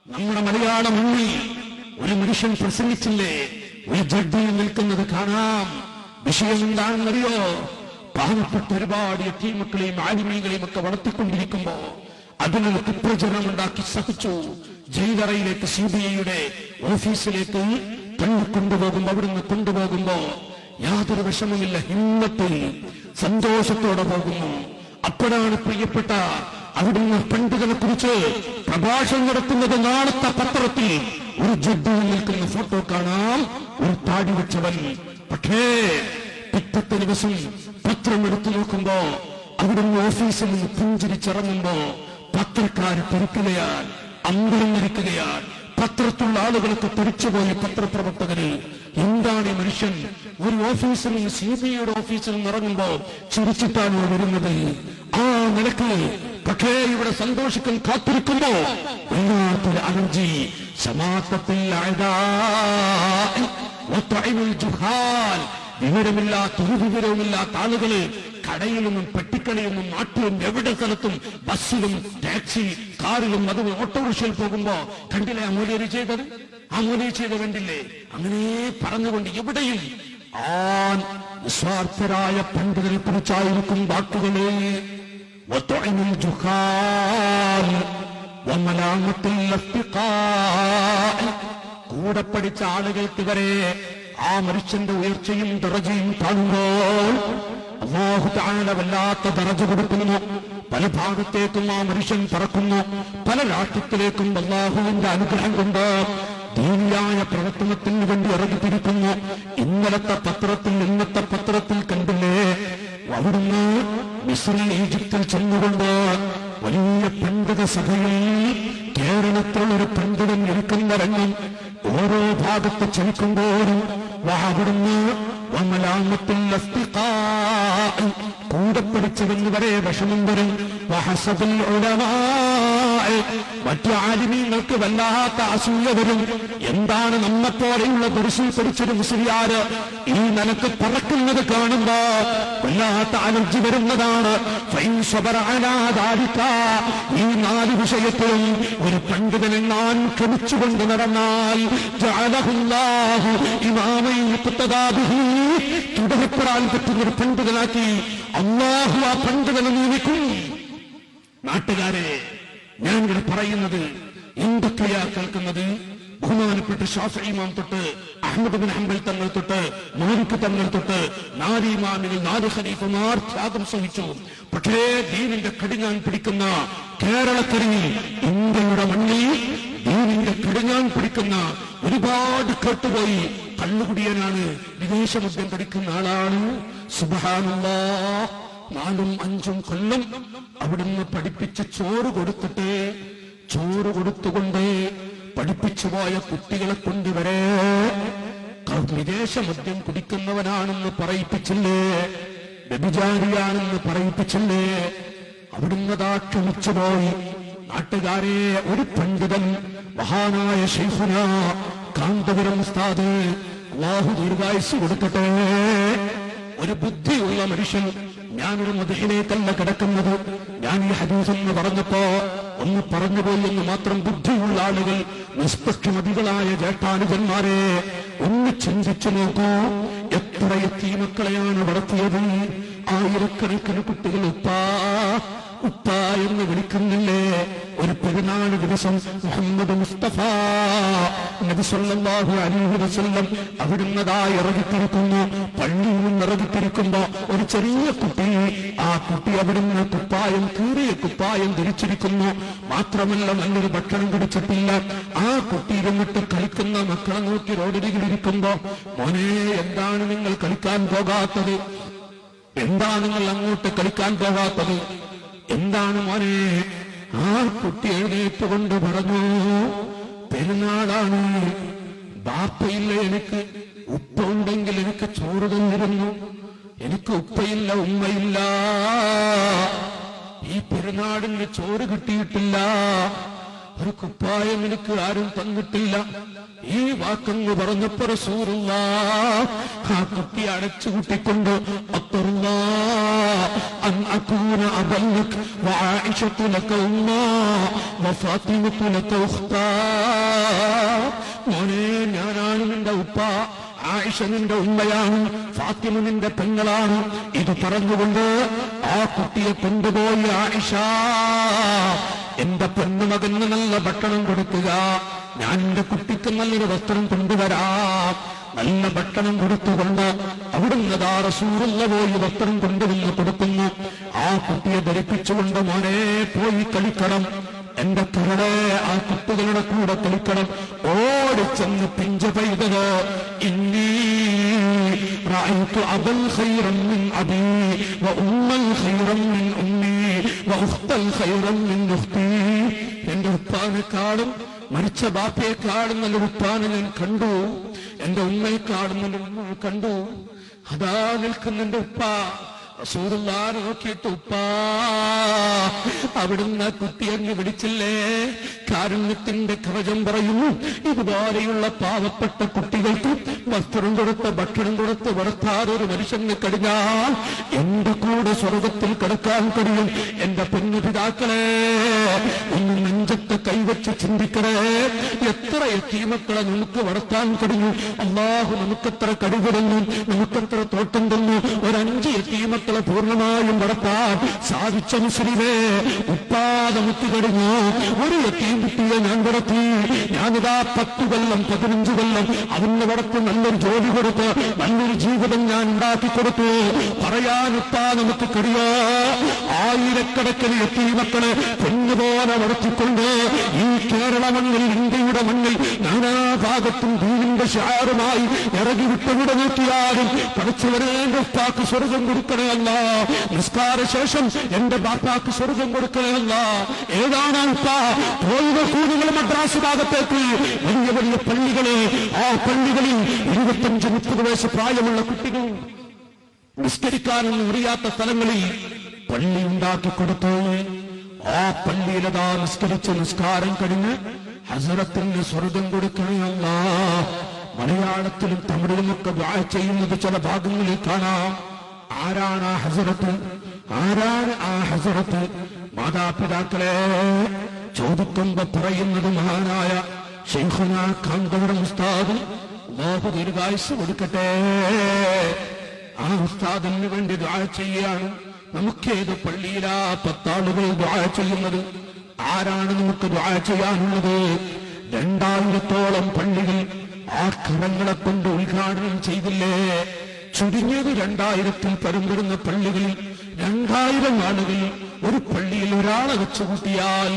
നമ്മുടെ മലയാള മണ്ണിൽ ഒരു മനുഷ്യൻ പ്രസംഗിച്ചില്ലേ, ഒരു ജഡ്ജിയിൽ നിൽക്കുന്നത് കാണാം. വിഷയം എന്താണെന്നറിയോ? പാവപ്പെട്ട ഒരുപാട് യതീമക്കളെയും ആലിമീങ്ങളെയും ഒക്കെ വളർത്തിക്കൊണ്ടിരിക്കുമ്പോ അതിനൊരു കുപ്രചരണം ഉണ്ടാക്കി സഹിച്ചു. ജയിലറയിലേക്ക് CBIയുടെ ഓഫീസിലേക്ക് കൊണ്ടുപോകുമ്പോ അവിടുന്ന് കൊണ്ടുപോകുമ്പോ യാതൊരു വിഷമമില്ല, ഹിമ്മത്തിൽ സന്തോഷത്തോടെ പോകുന്നു. അപ്പോഴാണ് പ്രിയപ്പെട്ട അവിടുന്ന് പണ്ഡിതനെ കുറിച്ച് പ്രഭാഷണം നടത്തുന്നത്. നാളത്തെ പത്രത്തിൽ ഒരു ജഡ്ജിയിൽ നിൽക്കുന്ന ഫോട്ടോ കാണാം, ഒരു താടി വെച്ചവൻ. പക്ഷേ പിറ്റത്തെ ദിവസം പത്രം എടുത്തു നോക്കുമ്പോ അവിടുന്ന് ഓഫീസിൽ നിന്ന് പുഞ്ചിരിച്ചിറങ്ങുമ്പോ പത്രക്കാര് പെരുക്കുകയാണ്, അമ്പരന്നിരിക്കുകയാണ്. പത്രത്തിലുള്ള ആളുകളൊക്കെ തിരിച്ചുപോയി പത്രപ്രവർത്തകര്. എന്താണ് ഈ മനുഷ്യൻ ഒരു ഓഫീസിൽ നിന്ന് CBIയുടെ ഓഫീസിൽ നിന്ന് ഇറങ്ങുമ്പോ ചിരിച്ചിട്ടാണ് വരുന്നത്? ആ നിലക്ക് പക്ഷേ ഇവിടെ സന്തോഷിക്കാൻ കാത്തിരിക്കുമ്പോ വല്ലാത്തൊരു അലർജി. സമാസത്തിൽ വിവരമില്ലാത്ത ഒരു വിവരവുമില്ലാത്ത ആളുകള് കടയിലൊന്നും പെട്ടിക്കടയൊന്നും നാട്ടിലും എവിടെ സ്ഥലത്തും ബസ്സിലും ടാക്സി കാറിലും അതും ഓട്ടോറിക്ഷയിൽ പോകുമ്പോ കണ്ടില്ലേ അമൂല്യര് ചെയ്തത്? അമൂല്യ ചെയ്ത് കണ്ടില്ലേ? അങ്ങനെ പറഞ്ഞുകൊണ്ട് എവിടെയും നിസ്വാർത്ഥരായ പണ്ഡിതരെ കുറിച്ചായിരിക്കും വാക്കുകള്. കൂടെ പഠിച്ച ആളുകൾക്ക് വരെ ആ മനുഷ്യന്റെ ഉയർച്ചയും ദറജയും കാണുമ്പോൾ അല്ലാഹു തആല വല്ലാത്ത ദറജ കൊടുക്കുന്നു. പല ഭാഗത്തേക്കും ആ മനുഷ്യൻ പറക്കുന്നു. പല രാഷ്ട്രത്തിലേക്കും അല്ലാഹുവിന്റെ അനുഗ്രഹം കൊണ്ട് ദീനിയായ പ്രവർത്തനത്തിന് വേണ്ടി ഇറങ്ങിത്തിരിക്കുന്നു. ഇന്നത്തെ പത്രത്തിൽ കണ്ടില്ലേ, അവിടുന്ന് മിസ്രിൽ ഈജിപ്തിൽ ചെന്നുകൊണ്ട് വലിയ പണ്ഡിത സഭയിൽ കേരളത്തിലൊരു പണ്ഡിതൻ ഇരിക്കുന്ന രംഗം ഓരോ ഭാഗത്ത് ചലിക്കുമ്പോഴും അവിടുന്ന് കൂടെ പിടിച്ചതെന്ന് വരെ വിഷമം വരും. മറ്റു ആലിമീങ്ങൾക്ക് വല്ലാത്ത അസൂയ വരും. എന്താണ് നമ്മെപ്പോലെയുള്ള ദർശനം പഠിച്ചൊരു മുസ്ലിയാര് ഈ നിലക്ക് പറക്കുന്നത് കാണുമ്പോ വല്ലാത്ത അലർജി വരുന്നതാണ്. ഈ 4 വിഷയത്തിലും ഒരു പണ്ഡിതനെ ഞാൻ ക്ഷമിച്ചുകൊണ്ട് നടന്നാൽ തുടരപ്പെടാൻ പറ്റുന്നൊരു പണ്ഡിതനാക്കി അല്ലാഹു ആ പണ്ഡിതനെ നിയമിക്കും. നാട്ടുകാരെ, ഞാൻ ഇവിടെ പറയുന്നത് എന്തൊക്കെയാ കേൾക്കുന്നത്? ബഹുമാനപ്പെട്ട ശാഫിഈ ഇമാം തൊട്ട് അഹ്മദ് ബിൻ ഹംബൽ തങ്ങൾ തൊട്ട് മാലിക് തങ്ങൾ തൊട്ട് 4 ഇമാമികൾ 4 ഖലീഫമാർ ത്യാഗം സഹിച്ചു. പക്ഷേ ദീനിന്റെ കടിഞ്ഞാൻ പിടിക്കുന്ന കേരളക്കരയിൽ, ഇന്ത്യയുടെ മണ്ണിൽ ദീനിന്റെ കടിഞ്ഞാൻ പിടിക്കുന്ന ഒരുപാട് കേട്ടുപോയി കള്ളുകുടിയനാണ്, വിദേശമദ്യം പഠിക്കുന്ന ആളാണ്. സുബ്ഹാനല്ലാഹ്, 4ഉം 5ഉം കൊല്ലം അവിടുന്ന് പഠിപ്പിച്ച് ചോറ് കൊടുത്തുകൊണ്ട് പഠിപ്പിച്ചു പോയ കുട്ടികളെ കൊണ്ടുവരെ വിദേശ മദ്യം കുടിക്കുന്നവനാണെന്ന് പറയിപ്പിച്ചില്ലേ, വ്യഭിചാരിയാണെന്ന് പറയിപ്പിച്ചില്ലേ? അവിടുന്ന് ക്ഷമിച്ചുപോയി. നാട്ടുകാരെ, ഒരു പണ്ഡിതൻ മഹാനായ ശൈഖുന കാന്തപുരം ഉസ്താദ്, അല്ലാഹു ദീർഘായുസ്സ് കൊടുക്കട്ടെ, ഒരു ബുദ്ധിയുള്ള മനുഷ്യൻ. ഞാനൊരു മദ്ഹിലേക്കല്ല കിടക്കുന്നത്. ഞാൻ ഈ ഹദീസ് എന്ന് പറഞ്ഞപ്പോ ഒന്ന് പറഞ്ഞുപോയി എന്ന് മാത്രം. ബുദ്ധിയുള്ള ആളുകൾ, നിഷ്പക്ഷമതികളായ ജേഷ്ഠാനുജന്മാരെ, ഒന്ന് ചിന്തിച്ചു നോക്കൂ. എത്ര യതീമക്കളെയാണ് വളർത്തിയത്? ആയിരക്കണക്കിന് കുട്ടികൾ ഉപ്പ എന്ന് വിളിക്കുന്നില്ലേ? ഒരു പെരുന്നാൾ ദിവസം മുഹമ്മദ് മുസ്തഫ നബി സല്ലല്ലാഹു അലൈഹി വസല്ലം അവിടുന്ന് ഇറങ്ങിത്തിരിക്കുന്നു. പള്ളിയിൽ നിന്ന് ഇറങ്ങിത്തിരിക്കുമ്പോ ഒരു ചെറിയ കുട്ടി, ആ കുട്ടി അവിടുന്ന് കീറിയ കുപ്പായം ധരിച്ചിരിക്കുന്നു. മാത്രമല്ല നല്ലൊരു ഭക്ഷണം കുടിച്ചിട്ടില്ല. ആ കുട്ടി ഇരുന്നിട്ട് കളിക്കുന്ന മക്കളെ നോക്കി റോഡരികിലിരിക്കുമ്പോ, മോനെ എന്താണ് നിങ്ങൾ കളിക്കാൻ പോകാത്തത്? എന്താണ് നിങ്ങൾ അങ്ങോട്ട് കളിക്കാൻ പോകാത്തത്? എന്താണ് മോനെ? ആ കുട്ടി എഴുന്നേറ്റുകൊണ്ട് പറഞ്ഞു, പെരുന്നാളാണ്, ബാപ്പയില്ല എനിക്ക്, ഉപ്പ ഉണ്ടെങ്കിൽ എനിക്ക് ചോറ് തന്നിരുന്നു. എനിക്ക് ഉപ്പയില്ല, ഉമ്മയില്ല. ഈ പെരുന്നാളിന് ചോറ് കിട്ടിയിട്ടില്ല. ഒരു കുപ്പായം എനിക്ക് ആരും തന്നിട്ടില്ല. ഈ വാക്കങ്ങ് പറഞ്ഞപ്പോ റസൂലുള്ളാഹ് ആ കുട്ടി അടച്ചു കൂട്ടിക്കൊണ്ട് അൻ അകൂന അബല്ലക് വആയിഷതു ലക ഉമ്മാ വഫാത്തിമതു ലക ഉഖ്താ. മോനെ, ഞാനാണ് നിന്റെ ഉപ്പ, ആയിഷ നിന്റെ ഉമ്മയാണ്, ഫാത്തിമ നിന്റെ പെങ്ങളാണ്. ഇത് പറഞ്ഞുകൊണ്ട് ആ കുട്ടിയെ കൊണ്ടുപോയി ആയിഷ, എന്റെ പൊന്നുമകന് നല്ല ഭക്ഷണം കൊടുക്കുക, ഞാൻ എന്റെ കുട്ടിക്ക് നല്ലൊരു വസ്ത്രം കൊണ്ടുവരാം. നല്ല ഭക്ഷണം കൊടുത്തുകൊണ്ട് അവിടുന്ന് റസൂലുള്ളാഹി പോയി വസ്ത്രം കൊണ്ടുവന്ന് കൊടുക്കുന്നു. ആ കുട്ടിയെ ധരിപ്പിച്ചുകൊണ്ട് മോനെ പോയി കളിക്കണം, എന്റെ കരളെ ആ കുട്ടികളുടെ കൂടെ കളിക്കണം. ഓടിച്ചെന്ന് പിഞ്ച പെയ്തത് ഇന്നീ റഅയ്തു അബൽ ഖൈറൻ മിൻ അബീ വഉമ്മൽ ഖൈറൻ മിൻ ഉമ്മീ വഉഖ്തൽ ഖൈറൻ മിൻ ഉഖ്തീ. എന്റെ ഉപ്പാനെക്കാളും മരിച്ച ബാപ്പയെക്കാളും നല്ലൊരു ഉപ്പാനെ ഞാൻ കണ്ടു, എന്റെ ഉമ്മയെക്കാളും നല്ലൊരു ഉമ്മയെ കണ്ടു. അതാ നിൽക്കുന്നെന്റെ ഉപ്പ. റസൂലുള്ളാഹിനെ നോക്കിയിട്ട് ഉപ്പാ, അവിടുന്ന് കുട്ടി അങ്ങ് വിളിച്ചില്ലേ? കാരുണ്യത്തിന്റെ കവചം പറയുന്നു, ഇതുപോലെയുള്ള പാവപ്പെട്ട കുട്ടികൾക്ക് വസ്ത്രം കൊടുത്ത് ഭക്ഷണം കൊടുത്ത് വളർത്താതെ ഒരു മനുഷ്യന് കഴിഞ്ഞാൽ എന്റെ കൂടെ സ്വർഗത്തിൽ കിടക്കാൻ കഴിയും. എന്റെ പൊന്നുപിതാക്കളെ, ഒന്ന് നെഞ്ചത്ത് കൈവച്ച് ചിന്തിക്കണേ. എത്ര യതീമക്കളെ നമുക്ക് വളർത്താൻ കഴിയും? അല്ലാഹു നമുക്കെത്ര കഴിവ് തന്നു, നമുക്കെത്ര തോട്ടം തന്നു. ഒരു 5 യതീമക്കളെ പൂർണ്ണമായും വളർത്താൻ സാധിച്ച മുസ്ലിമേ, ഉപ്പാ നമുക്ക് കഴിഞ്ഞു. ഒരു യതീം കുട്ടിയെ ഞാൻ വളർത്തി, ഞാനിതാ 10 കൊല്ലം 15 കൊല്ലം അവന് വളർത്തി നല്ലൊരു ജോലി കൊടുത്ത് നല്ലൊരു ജീവിതം ഞാൻ ഉണ്ടാക്കി കൊടുത്തു. പറയാൻ ഉപ്പാ നമുക്ക് കഴിയോ? ആയിരക്കണക്കിന് യതീമക്കളെ പൊന്നുപോലെ വളർത്തിക്കൊണ്ട് ഈ കേരള മണ്ണിൽ, ഇന്ത്യയുടെ മണ്ണിൽ നാനാഭാഗത്തും ദീനിന്റെ ഷിആറുമായി ഇറങ്ങി വിട്ടുകൂടെ നോക്കിയാലും പഠിച്ചവരെ എന്റെ ഉപ്പാക്ക് സ്വർഗം കൊടുക്കണേ അല്ല, നിസ്കാര ശേഷം എന്റെ ബാപ്പാക്ക് സ്വർഗം കൊടുക്കണേ അല്ല. ഏതാണ് ഉപ്പ? പോയിവ കൂടുതൽ മദ്രാസ് ഭാഗത്തേക്ക് വലിയ വലിയ പള്ളികള്, ആ പള്ളികളിൽ 25-30 വയസ്സ് പ്രായമുള്ള കുട്ടികൾ നിസ്കരിക്കാനൊന്നും അറിയാത്ത സ്ഥലങ്ങളിൽ പള്ളി ഉണ്ടാക്കി കൊടുത്തു. ആ പള്ളിയിലതാ നിസ്കരിച്ച് നിസ്കാരം കഴിഞ്ഞ് ഹസറത്തിന് സ്വർഗം കൊടുക്കണേ അല്ല. മലയാളത്തിലും തമിഴിലുമൊക്കെ ദുആ ചെയ്യുന്നത് ചില ഭാഗങ്ങളിൽ കാണാം. ആരാണ് ആ ഹസറത്ത്? ആരാണ് ആ ഹസറത്ത്? മാതാപിതാക്കളെ ചോദിക്കുമ്പോ പറയുന്നത് മഹാനായ ശൈഖുനാ കാന്തപുരം ഉസ്താദ്, അല്ലാഹു ദീർഘായുസ്സ് കൊടുക്കട്ടെ. ആ ഉസ്താദിന് വേണ്ടി ദുആ ചെയ്യാണ്. നമുക്കേത് പള്ളിയിലാ 10 ആളുകൾ ദുആ ചെയ്യുന്നത്? ആരാണ് നമുക്ക് ദുആ ചെയ്യാനുള്ളത്? 2000-ഓളം പള്ളികൾ ആ കരങ്ങളെ കൊണ്ട് ഉദ്ഘാടനം ചെയ്തില്ലേ? ചുരുങ്ങിയത് 2000-ൽ പരമ്പരുന്ന പള്ളികളിൽ 2000 ആളുകൾ ഒരു പള്ളിയിൽ ഒരാളെ വെച്ചുകൂട്ടിയാൽ